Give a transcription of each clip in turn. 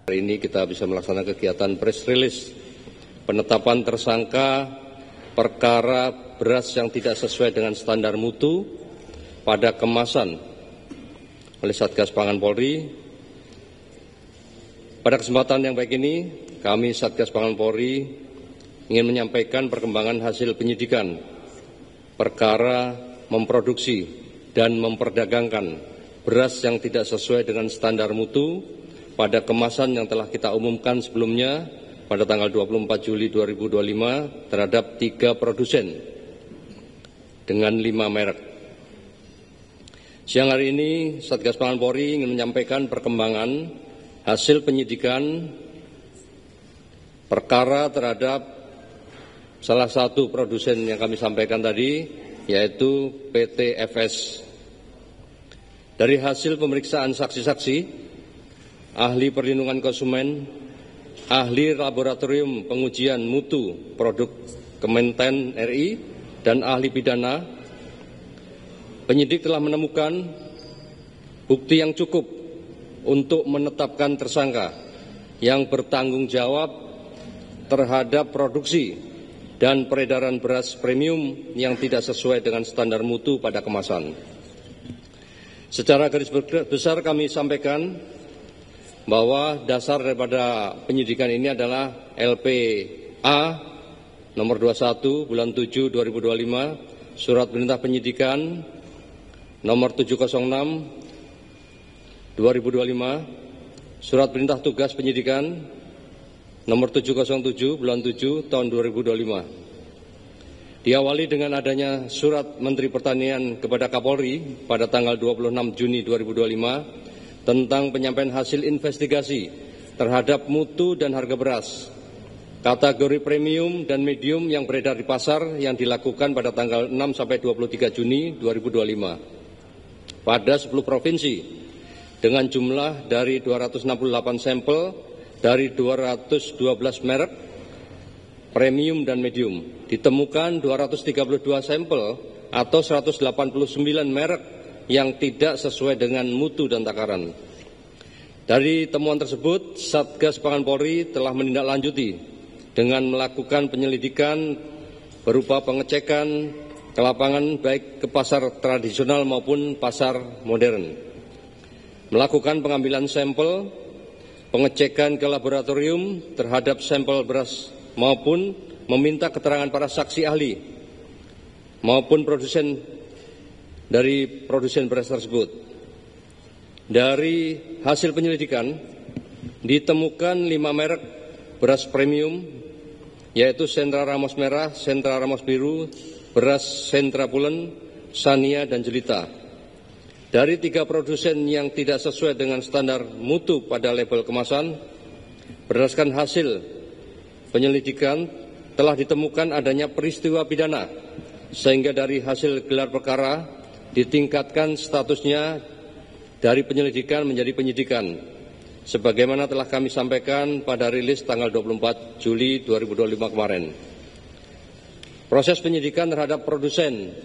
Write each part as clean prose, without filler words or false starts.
Hari ini kita bisa melaksanakan kegiatan press release penetapan tersangka perkara beras yang tidak sesuai dengan standar mutu pada kemasan oleh Satgas Pangan Polri. Pada kesempatan yang baik ini, kami Satgas Pangan Polri ingin menyampaikan perkembangan hasil penyidikan perkara memproduksi dan memperdagangkan beras yang tidak sesuai dengan standar mutu pada kemasan yang telah kita umumkan sebelumnya pada tanggal 24 Juli 2025 terhadap 3 produsen dengan 5 merek. Siang hari ini Satgas Pangan Polri ingin menyampaikan perkembangan hasil penyidikan perkara terhadap salah satu produsen yang kami sampaikan tadi, yaitu PT FS. Dari hasil pemeriksaan saksi-saksi, ahli perlindungan konsumen, ahli laboratorium pengujian mutu produk Kementan RI, dan ahli pidana, penyidik telah menemukan bukti yang cukup untuk menetapkan tersangka yang bertanggung jawab terhadap produksi dan peredaran beras premium yang tidak sesuai dengan standar mutu pada kemasan. Secara garis besar kami sampaikan bahwa dasar daripada penyidikan ini adalah LPA nomor 21 bulan 7 2025, surat perintah penyidikan nomor 706 2025, surat perintah tugas penyidikan nomor 707 bulan 7 tahun 2025. Diawali dengan adanya surat Menteri Pertanian kepada Kapolri pada tanggal 26 Juni 2025 tentang penyampaian hasil investigasi terhadap mutu dan harga beras, kategori premium dan medium yang beredar di pasar yang dilakukan pada tanggal 6 sampai 23 Juni 2025 pada 10 provinsi dengan jumlah dari 268 sampel dari 212 merek premium dan medium. Ditemukan 232 sampel atau 189 merek yang tidak sesuai dengan mutu dan takaran. Dari temuan tersebut, Satgas Pangan Polri telah menindaklanjuti dengan melakukan penyelidikan berupa pengecekan ke lapangan baik ke pasar tradisional maupun pasar modern, melakukan pengambilan sampel, pengecekan ke laboratorium terhadap sampel beras maupun meminta keterangan para saksi ahli maupun produsen dari produsen beras tersebut. Dari hasil penyelidikan ditemukan 5 merek beras premium, yaitu Sentra Ramos Merah, Sentra Ramos Biru, beras Sentra Pulen, Sania, dan Jelita. Dari 3 produsen yang tidak sesuai dengan standar mutu pada label kemasan, berdasarkan hasil penyelidikan telah ditemukan adanya peristiwa pidana, sehingga dari hasil gelar perkara ditingkatkan statusnya dari penyelidikan menjadi penyidikan, sebagaimana telah kami sampaikan pada rilis tanggal 24 Juli 2025 kemarin. Proses penyidikan terhadap produsen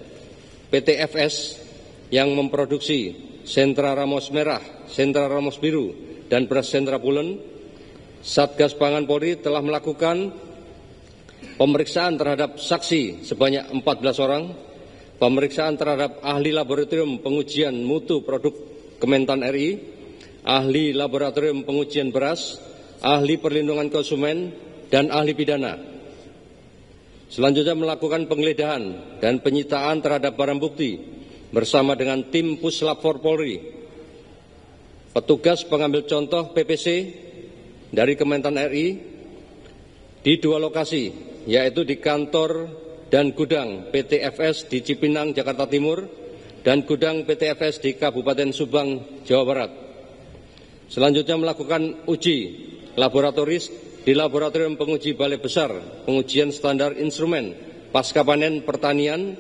PT FS yang memproduksi Sentra Ramos Merah, Sentra Ramos Biru, dan beras Sentra Pulen, Satgas Pangan Polri telah melakukan pemeriksaan terhadap saksi sebanyak 14 orang, pemeriksaan terhadap ahli laboratorium pengujian mutu produk Kementan RI, ahli laboratorium pengujian beras, ahli perlindungan konsumen, dan ahli pidana. Selanjutnya melakukan penggeledahan dan penyitaan terhadap barang bukti bersama dengan tim Puslap 4 Polri, petugas pengambil contoh PPC dari Kementan RI di 2 lokasi, yaitu di kantor dan gudang PT FS di Cipinang, Jakarta Timur, dan gudang PT FS di Kabupaten Subang, Jawa Barat. Selanjutnya melakukan uji laboratoris di Laboratorium Penguji Balai Besar Pengujian Standar Instrumen Pasca Panen Pertanian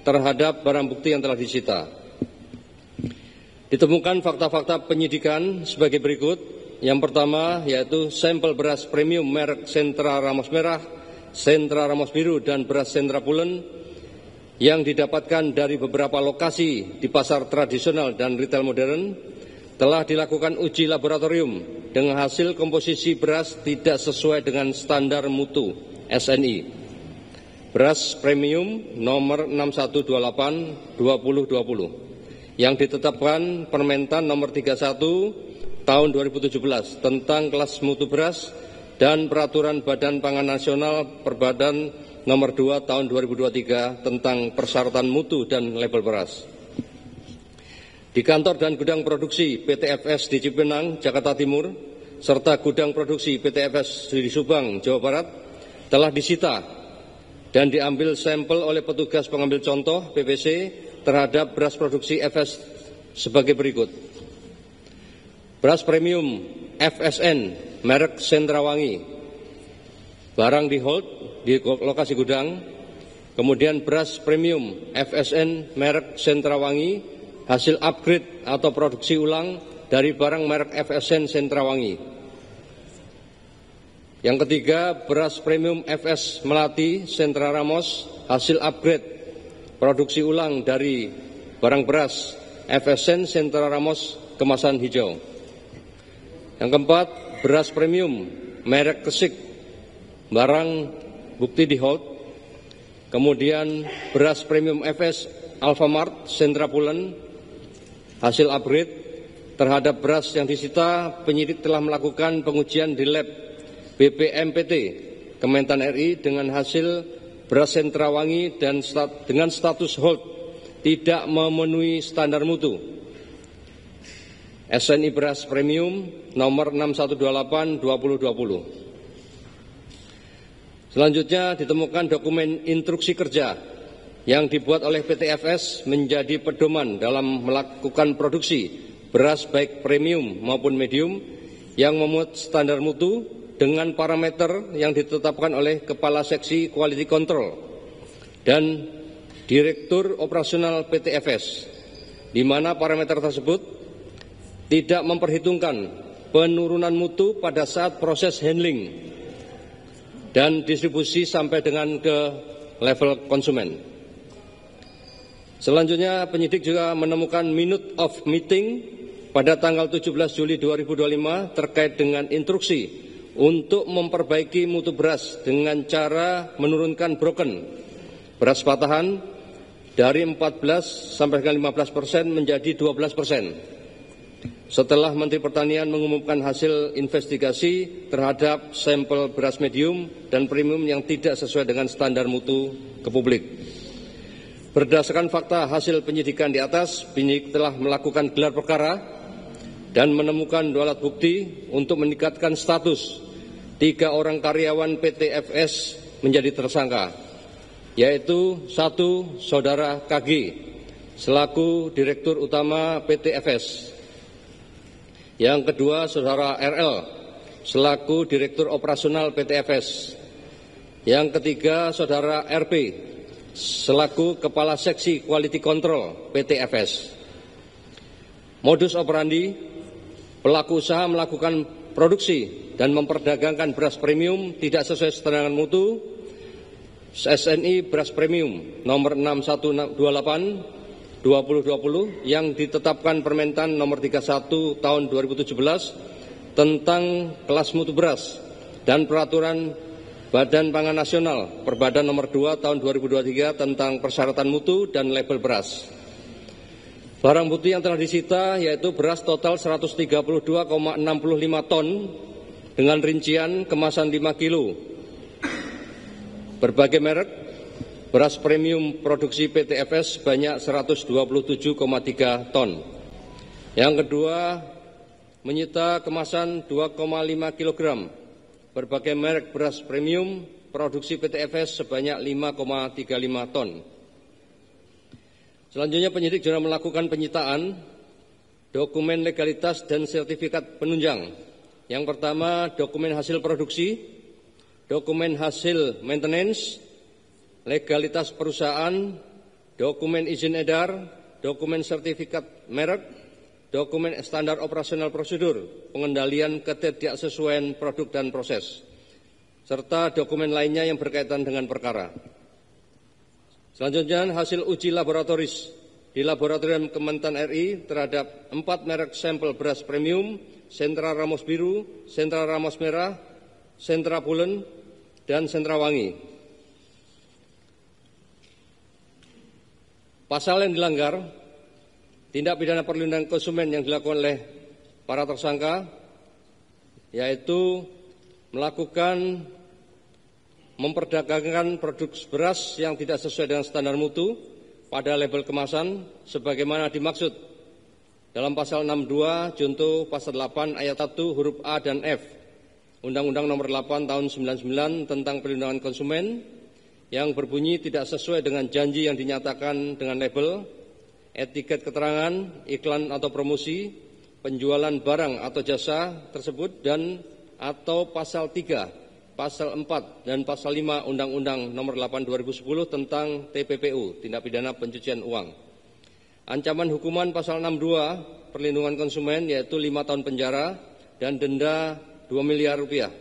terhadap barang bukti yang telah disita. Ditemukan fakta-fakta penyidikan sebagai berikut. Yang pertama yaitu sampel beras premium merek Sentra Ramos Merah, Sentra Ramos Biru, dan beras Sentra Pulen yang didapatkan dari beberapa lokasi di pasar tradisional dan retail modern telah dilakukan uji laboratorium dengan hasil komposisi beras tidak sesuai dengan standar mutu SNI. Beras premium nomor 6128/2020 yang ditetapkan Permentan nomor 31 tahun 2017 tentang kelas mutu beras dan Peraturan Badan Pangan Nasional Perbadan nomor 2 tahun 2023 tentang persyaratan mutu dan label beras. Di kantor dan gudang produksi PT FS di Cipinang, Jakarta Timur, serta gudang produksi PT FS di Subang, Jawa Barat, telah disita dan diambil sampel oleh petugas pengambil contoh PPC terhadap beras produksi FS sebagai berikut. Beras premium FSN merek Sentrawangi, barang di hold di lokasi gudang. Kemudian beras premium FSN merek Sentrawangi, hasil upgrade atau produksi ulang dari barang merek FSN Sentrawangi. Yang ketiga, beras premium FS Melati Sentra Ramos, hasil upgrade produksi ulang dari barang beras FSN Sentra Ramos kemasan hijau. Yang keempat, beras premium merek Kesik, barang bukti di hold. Kemudian beras premium FS Alfamart Sentra Pulen, hasil upgrade terhadap beras yang disita, penyidik telah melakukan pengujian di lab BPMPT Kementan RI dengan hasil beras Sentrawangi dan dengan status hold tidak memenuhi standar mutu SNI beras premium nomor 6128/2020. Selanjutnya ditemukan dokumen instruksi kerja yang dibuat oleh PT FS menjadi pedoman dalam melakukan produksi beras baik premium maupun medium yang memuat standar mutu dengan parameter yang ditetapkan oleh Kepala Seksi Quality Control dan Direktur Operasional PT FS, di mana parameter tersebut tidak memperhitungkan penurunan mutu pada saat proses handling dan distribusi sampai dengan ke level konsumen. Selanjutnya, penyidik juga menemukan minute of meeting pada tanggal 17 Juli 2025 terkait dengan instruksi untuk memperbaiki mutu beras dengan cara menurunkan broken beras patahan dari 14 sampai dengan 15% menjadi 12%. Setelah Menteri Pertanian mengumumkan hasil investigasi terhadap sampel beras medium dan premium yang tidak sesuai dengan standar mutu ke publik. Berdasarkan fakta hasil penyidikan di atas, penyidik telah melakukan gelar perkara dan menemukan 2 alat bukti untuk meningkatkan status 3 orang karyawan PT FS menjadi tersangka, yaitu 1 Saudara KG selaku Direktur Utama PT FS, yang kedua Saudara RL selaku Direktur Operasional PT FS, yang ketiga Saudara RP selaku Kepala Seksi Quality Control PT FS. Modus operandi, pelaku usaha melakukan produksi dan memperdagangkan beras premium tidak sesuai standar mutu SNI beras premium nomor 6128/2020 yang ditetapkan Permentan nomor 31 tahun 2017 tentang kelas mutu beras dan Peraturan Badan Pangan Nasional Perbadan nomor 2 tahun 2023 tentang persyaratan mutu dan label beras. Barang bukti yang telah disita yaitu beras total 132,65 ton dengan rincian kemasan 5 kilo. Berbagai merek, beras premium produksi PT FS sebanyak 127,3 ton. Yang kedua, menyita kemasan 2,5 kg. Berbagai merek beras premium produksi PT FS sebanyak 5,35 ton. Selanjutnya penyidik juga melakukan penyitaan dokumen legalitas dan sertifikat penunjang. Yang pertama, dokumen hasil produksi, dokumen hasil maintenance, legalitas perusahaan, dokumen izin edar, dokumen sertifikat merek, dokumen standar operasional prosedur, pengendalian ketidaksesuaian produk dan proses, serta dokumen lainnya yang berkaitan dengan perkara. Selanjutnya, hasil uji laboratoris di Laboratorium Kementan RI terhadap 4 merek sampel beras premium, Sentra Ramos Biru, Sentra Ramos Merah, Sentra Pulen, dan Sentra Wangi. Pasal yang dilanggar, tindak pidana perlindungan konsumen yang dilakukan oleh para tersangka, yaitu melakukan memperdagangkan produk beras yang tidak sesuai dengan standar mutu pada label kemasan sebagaimana dimaksud dalam pasal 62 junto pasal 8 ayat 1 huruf A dan F Undang-Undang Nomor 8 Tahun 99 tentang Perlindungan Konsumen yang berbunyi tidak sesuai dengan janji yang dinyatakan dengan label, etiket keterangan, iklan atau promosi, penjualan barang atau jasa tersebut dan atau pasal 3 Pasal 4 dan Pasal 5 Undang-Undang Nomor 8 2010 tentang TPPU, Tindak Pidana Pencucian Uang. Ancaman hukuman Pasal 62 Perlindungan Konsumen yaitu 5 tahun penjara dan denda 2 miliar rupiah.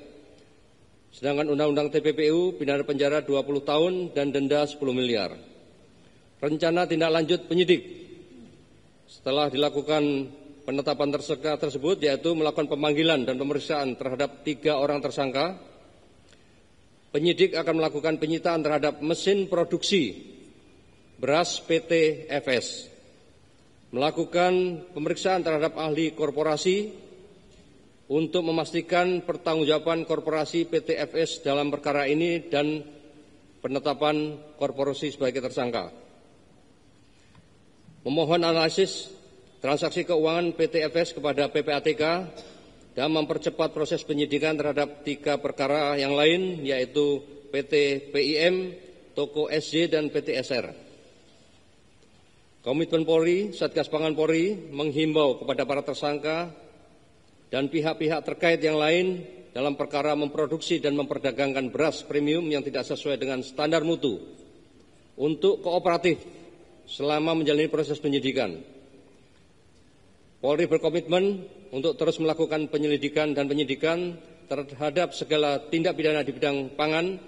Sedangkan Undang-Undang TPPU pidana penjara 20 tahun dan denda 10 miliar. Rencana tindak lanjut penyidik setelah dilakukan penetapan tersangka tersebut yaitu melakukan pemanggilan dan pemeriksaan terhadap 3 orang tersangka. Penyidik akan melakukan penyitaan terhadap mesin produksi beras PT FS, melakukan pemeriksaan terhadap ahli korporasi untuk memastikan pertanggungjawaban korporasi PT FS dalam perkara ini dan penetapan korporasi sebagai tersangka. Memohon analisis transaksi keuangan PT FS kepada PPATK dan mempercepat proses penyidikan terhadap 3 perkara yang lain yaitu PT PIM, Toko SJ, dan PT SR. Komitmen Polri, Satgas Pangan Polri menghimbau kepada para tersangka dan pihak-pihak terkait yang lain dalam perkara memproduksi dan memperdagangkan beras premium yang tidak sesuai dengan standar mutu untuk kooperatif selama menjalani proses penyidikan. Polri berkomitmen untuk terus melakukan penyelidikan dan penyidikan terhadap segala tindak pidana di bidang pangan,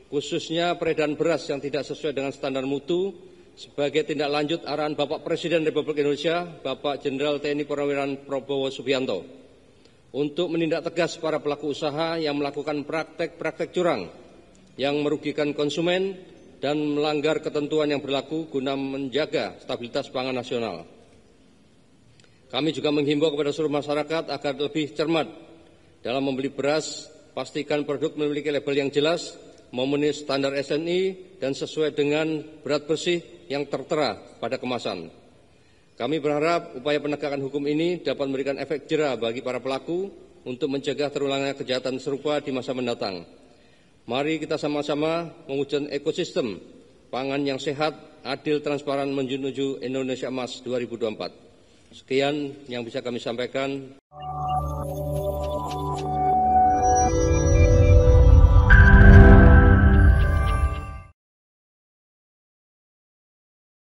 khususnya peredaran beras yang tidak sesuai dengan standar mutu, sebagai tindak lanjut arahan Bapak Presiden Republik Indonesia, Bapak Jenderal TNI Purnawirawan Prabowo Subianto, untuk menindak tegas para pelaku usaha yang melakukan praktek-praktek curang yang merugikan konsumen dan melanggar ketentuan yang berlaku guna menjaga stabilitas pangan nasional. Kami juga menghimbau kepada seluruh masyarakat agar lebih cermat dalam membeli beras, pastikan produk memiliki label yang jelas, memenuhi standar SNI, dan sesuai dengan berat bersih yang tertera pada kemasan. Kami berharap upaya penegakan hukum ini dapat memberikan efek jera bagi para pelaku untuk mencegah terulangnya kejahatan serupa di masa mendatang. Mari kita sama-sama mewujudkan ekosistem pangan yang sehat, adil, transparan menuju Indonesia Emas 2024. Sekian yang bisa kami sampaikan.